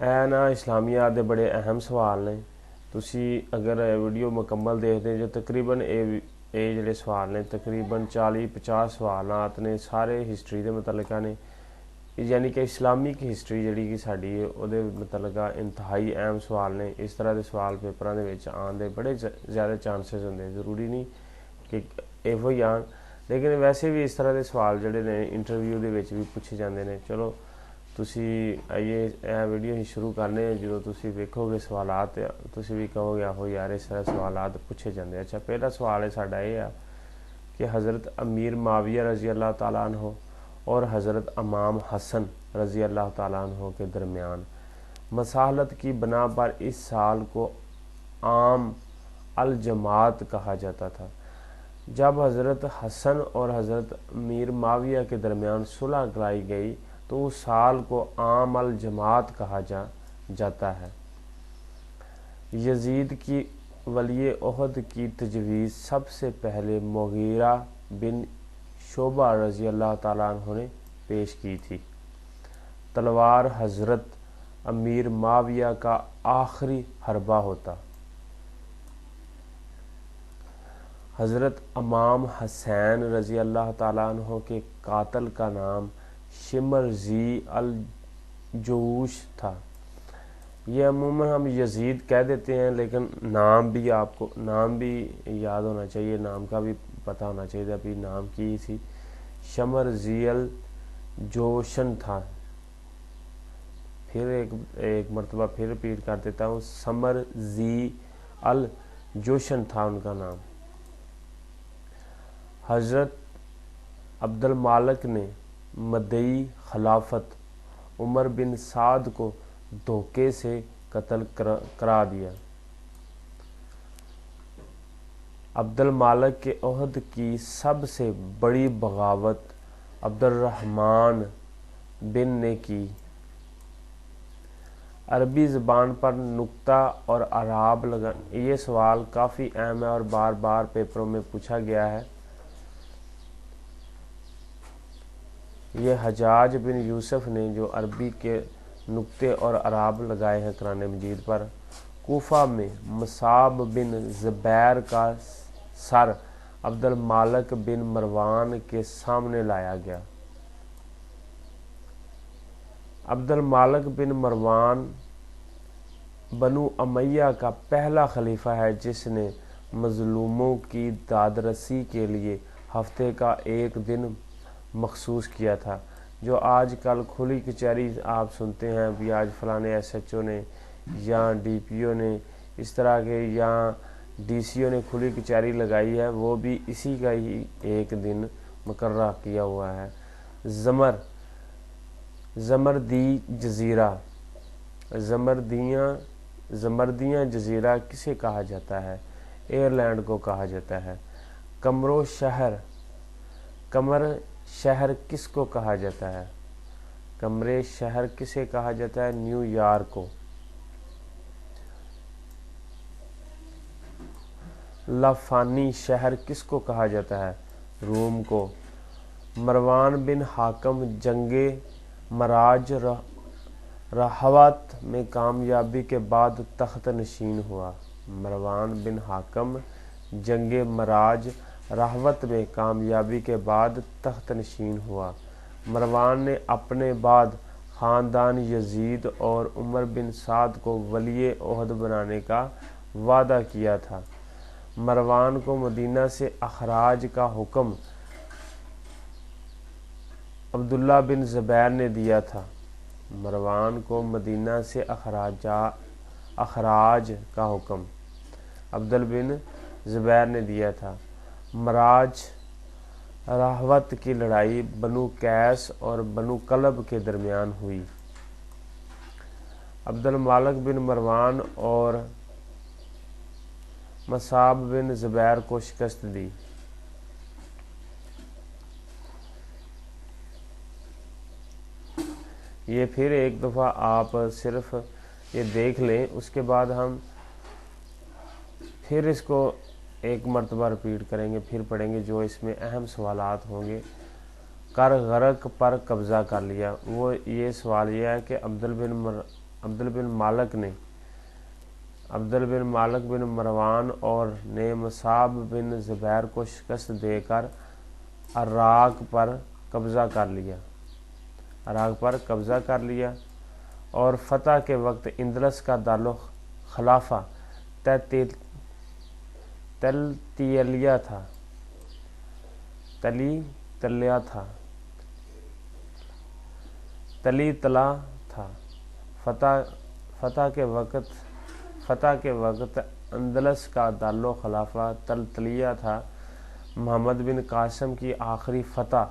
ਇਹ ਨਾ ਇਸਲਾਮੀਆਤ ਦੇ ਬੜੇ ਅਹਿਮ ਸਵਾਲ ਨੇ। ਤੁਸੀਂ ਅਗਰ ਇਹ ਵੀਡੀਓ ਮੁਕੰਮਲ ਦੇਖਦੇ ਜੋ ਤਕਰੀਬਨ ਇਹ ਜਿਹੜੇ ਸਵਾਲ ਨੇ ਤਕਰੀਬਨ 40-50 ਸਵਾਲਾਤ ਨੇ, ਸਾਰੇ ਹਿਸਟਰੀ ਦੇ ਮੁਤਲਕਾ ਨੇ, ਯਾਨੀ ਕਿ ਇਸਲਾਮਿਕ ਹਿਸਟਰੀ ਜਿਹੜੀ ਕਿ ਸਾਡੀ ਉਹਦੇ ਮੁਤਲਕਾ ਇੰਤਹਾਈ ਅਹਿਮ ਸਵਾਲ ਨੇ। ਇਸ ਤਰ੍ਹਾਂ ਦੇ ਸਵਾਲ ਪੇਪਰਾਂ ਦੇ ਵਿੱਚ ਆਉਣ ਦੇ ਬੜੇ ਜ਼ਿਆਦਾ ਚਾਂਸਸ ਹੁੰਦੇ, ਜ਼ਰੂਰੀ ਨਹੀਂ ਕਿ ਇਹੋ ਹੀ ਆਉਣ, ਲੇਕਿਨ ਵੈਸੇ ਵੀ ਇਸ ਤਰ੍ਹਾਂ ਦੇ ਸਵਾਲ ਜਿਹੜੇ ਨੇ ਇੰਟਰਵਿਊ ਦੇ ਵਿੱਚ ਵੀ ਪੁੱਛੇ ਜਾਂਦੇ ਨੇ। ਚਲੋ ਤੁਸੀਂ ਆਈਏ ਇਹ ਵੀਡੀਓ ਹੀ ਸ਼ੁਰੂ ਕਰਨੇ। ਜਦੋਂ ਤੁਸੀਂ ਵੇਖੋਗੇ ਸਵਾਲਾਤ ਤੁਸੀਂ ਵੀ ਕਹੋਗੇ ਆਹੋ ਯਾਰ ਇਸ ਤਰ੍ਹਾਂ ਸਵਾਲਾਤ ਪੁੱਛੇ ਜਾਂਦੇ। ਅੱਛਾ, ਪਹਿਲਾ ਸਵਾਲ ਹੈ ਸਾਡਾ ਇਹ ਆ کہ حضرت امیر معاویہ رضی اللہ تعالیٰ عنہ اور حضرت امام حسن رضی اللہ تعالیٰ عنہ کے درمیان مصالحت کی بنا پر اس سال کو عام الجماعت کہا جاتا تھا۔ جب حضرت حسن اور حضرت امیر معاویہ کے درمیان صلح کرائی گئی تو اس سال کو عام الجماعت کہا جاتا ہے۔ یزید کی ولی عہد کی تجویز سب سے پہلے مغیرہ بن شعبہ رضی اللہ تعالیٰ عنہ نے پیش کی تھی۔ تلوار حضرت امیر معاویہ کا آخری حربہ ہوتا۔ حضرت امام حسین رضی اللہ تعالیٰ عنہ کے قاتل کا نام شمر ذی الجوش تھا۔ یہ عموماً ہم یزید کہہ دیتے ہیں، لیکن نام بھی آپ کو یاد ہونا چاہیے، نام کا بھی پتہ ہونا چاہیے۔ ابھی نام کی تھی شمر ذی الجوشن تھا۔ پھر ایک مرتبہ پھر ریپیٹ کر دیتا ہوں، سمر ذی الجوشن تھا ان کا نام۔ حضرت عبد المالک نے مدعی خلافت عمر بن سعد کو دھوکے سے قتل کرا دیا۔ عبد المالک کے عہد کی سب سے بڑی بغاوت عبد الرحمن بن نے کی۔ عربی زبان پر نکتہ اور اعراب لگا، یہ سوال کافی اہم ہے اور بار بار پیپروں میں پوچھا گیا ہے۔ یہ حجاج بن یوسف نے جو عربی کے نکتے اور اعراب لگائے ہیں قرآن مجید پر۔ کوفہ میں مصعب بن زبیر کا سر عبد المالک بن مروان کے سامنے لایا گیا۔ عبد المالک بن مروان بنو امیہ کا پہلا خلیفہ ہے جس نے مظلوموں کی دادرسی کے لیے ہفتے کا ایک دن مخصوص کیا تھا۔ جو آج کل کھلی کچہری آپ سنتے ہیں، بھی آج فلانے ایس ایچ او نے یا ڈی پی او نے اس طرح کے یا ڈی سی او نے کھلی کچہری لگائی ہے، وہ بھی اسی کا ہی ایک دن مقررہ کیا ہوا ہے۔ زمردی جزیرہ، زمردیاں جزیرہ کسے کہا جاتا ہے؟ ایئرلینڈ کو کہا جاتا ہے۔ کمر شہر کس کو کہا جاتا ہے؟ کمرے شہر کسے کہا جاتا ہے؟ نیو یارک کو۔ لافانی شہر کس کو کہا جاتا ہے؟ روم کو۔ مروان بن حاکم جنگ مراج رہوت میں کامیابی کے بعد تخت نشین ہوا۔ مروان بن حاکم جنگ مراج رہوت میں کامیابی کے بعد تخت نشین ہوا۔ مروان نے اپنے بعد خاندان یزید اور عمر بن سعد کو ولی عہد بنانے کا وعدہ کیا تھا۔ مروان کو مدینہ سے اخراج کا حکم عبداللہ بن زبیر نے دیا تھا۔ مروان کو مدینہ سے اخراج کا حکم عبداللہ بن زبیر نے دیا تھا۔ مراج رہوت کی لڑائی بنو قیس اور بنو کلب کے درمیان ہوئی۔ عبد المالک بن مروان اور مصعب بن زبیر کو شکست دی۔ یہ پھر ایک دفعہ آپ صرف یہ دیکھ لیں، اس کے بعد ہم پھر اس کو ایک مرتبہ ریپیٹ کریں گے، پھر پڑھیں گے جو اس میں اہم سوالات ہوں گے کر غرق پر قبضہ کر لیا۔ وہ یہ سوال یہ ہے کہ عبد المالک بن مروان اور نے مصعب بن زبیر کو شکست دے کر عراق پر قبضہ کر لیا اور فتح کے وقت اندلس کا دارالخلافہ تلتلیہ تھا۔ فتح کے وقت اندلس کا دارالخلافہ تلتلیہ تھا۔ محمد بن قاسم کی آخری فتح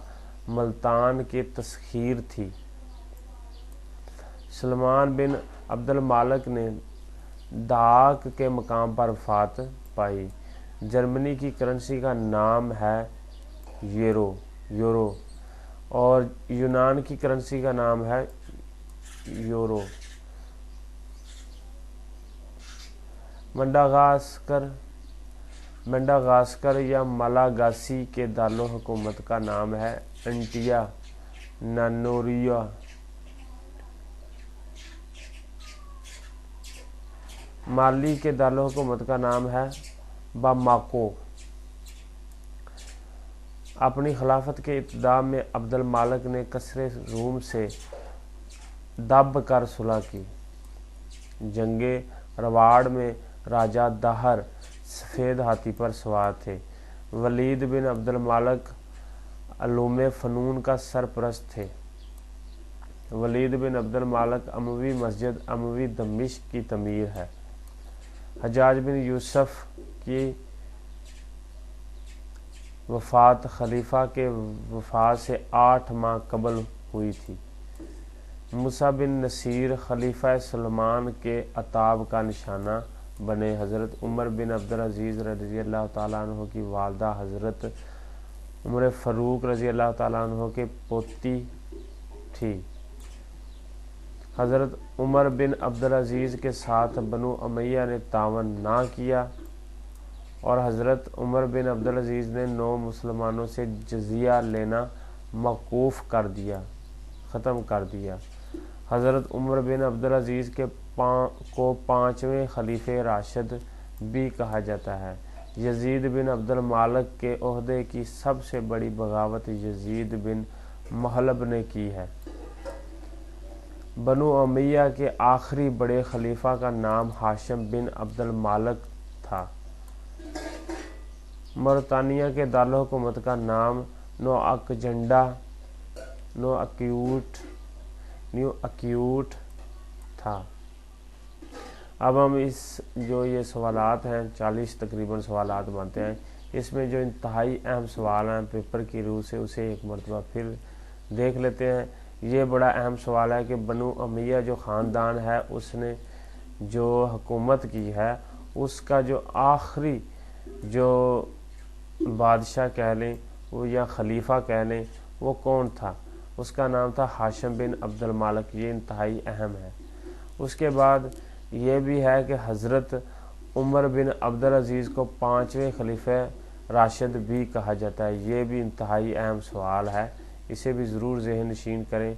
ملتان کی تسخیر تھی۔ سلمان بن عبد المالک نے دھاک کے مقام پر وفات پائی۔ جرمنی کی کرنسی کا نام ہے یورو اور یونان کی کرنسی کا نام ہے یورو۔ منڈاگاسکر یا مالاگاسی کے دارالحکومت کا نام ہے انٹیا نانوریہ۔ مالی کے دارالحکومت کا نام ہے باماکو۔ اپنی خلافت کے ابتدا میں عبد المالک نے قصر روم سے دب کر صلح کی۔ جنگ رواڑ میں راجہ دہر سفید ہاتھی پر سوار تھے۔ ولید بن عبد المالک علوم فنون کا سرپرست تھے۔ ولید بن عبد المالک اموی مسجد اموی دمشق کی تعمیر ہے۔ حجاج بن یوسف کی وفات خلیفہ کے وفات سے 8 ماہ قبل ہوئی تھی۔ موسیٰ بن نصیر خلیفہ سلمان کے عتاب کا نشانہ بنے۔ حضرت عمر بن عبدالعزیز رضی اللہ تعالیٰ عنہ کی والدہ حضرت عمر فاروق رضی اللہ تعالیٰ عنہ کے پوتی تھی۔ حضرت عمر بن عبدالعزیز کے ساتھ بنو امیہ نے تعاون نہ کیا اور حضرت عمر بن عبدالعزیز نے 9 مسلمانوں سے جزیہ لینا موقوف ختم کر دیا۔ حضرت عمر بن عبدالعزیز کو 5ویں خلیفہ راشد بھی کہا جاتا ہے۔ یزید بن عبد المالک کے عہدے کی سب سے بڑی بغاوت یزید بن محلب نے کی ہے۔ بنو امیہ کے آخری بڑے خلیفہ کا نام ہاشم بن عبد المالک تھا۔ موریتانیہ کے دارالحکومت کا نام نیو اکیوٹ تھا۔ اب ہم یہ سوالات ہیں 40 تقریباً سوالات بنتے ہیں، اس میں جو انتہائی اہم سوال ہیں پیپر کی روح سے اسے ایک مرتبہ پھر دیکھ لیتے ہیں۔ یہ بڑا اہم سوال ہے کہ بنو امیہ جو خاندان ہے اس نے جو حکومت کی ہے اس کا جو آخری جو بادشاہ کہہ لیں وہ یا خلیفہ کہہ لیں وہ کون تھا؟ اس کا نام تھا ہاشم بن عبد المالک۔ یہ انتہائی اہم ہے۔ اس کے بعد یہ بھی ہے کہ حضرت عمر بن عبدالعزیز کو 5ویں خلیفہ راشد بھی کہا جاتا ہے۔ یہ بھی انتہائی اہم سوال ہے، اسے بھی ضرور ذہن نشین کریں۔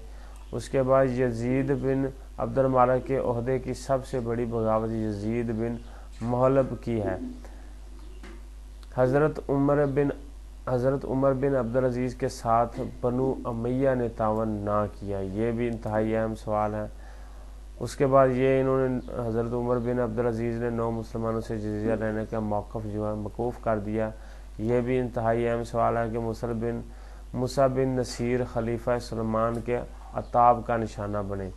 اس کے بعد یزید بن عبد المالک کے عہدے کی سب سے بڑی بغاوت یزید بن محلب کی ہے۔ حضرت عمر بن عبدالعزیز کے ساتھ بنو امیہ نے تعاون نہ کیا۔ یہ بھی انتہائی اہم سوال ہے۔ اس کے بعد انہوں نے حضرت عمر بن عبدالعزیز نے 9 مسلمانوں سے جزیہ لینے کا موقوف کر دیا۔ یہ بھی انتہائی اہم سوال ہے کہ موسیٰ بن نصیر خلیفہ سلمان کے عتاب کا نشانہ بنے۔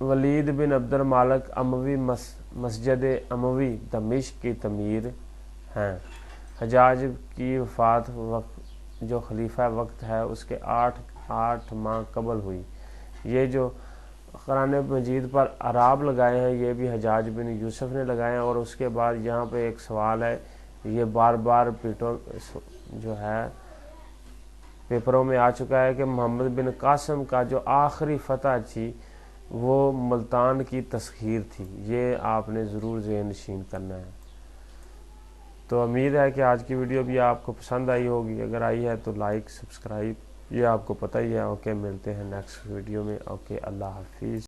ولید بن عبد المالک اموی مسجد اموی دمشق کی تعمیر ہیں۔ حجاج کی وفات جو خلیفہ وقت ہے اس کے 8 ماہ قبل ہوئی۔ یہ جو قرآن مجید پر اعراب لگائے ہیں یہ بھی حجاج بن یوسف نے لگائے ہیں۔ اور اس کے بعد یہاں پہ ایک سوال ہے، یہ بار بار جو ہے پیپروں میں آ چکا ہے کہ محمد بن قاسم کا جو آخری فتح تھی وہ ملتان کی تسخیر تھی۔ یہ آپ نے ضرور ذہن نشین کرنا ہے۔ تو امید ہے کہ آج کی ویڈیو بھی آپ کو پسند آئی ہوگی، اگر آئی ہے تو لائک سبسکرائب یہ آپ کو پتہ ہی ہے۔ اوکے، ملتے ہیں نیکسٹ ویڈیو میں۔ اوکے، اللہ حافظ۔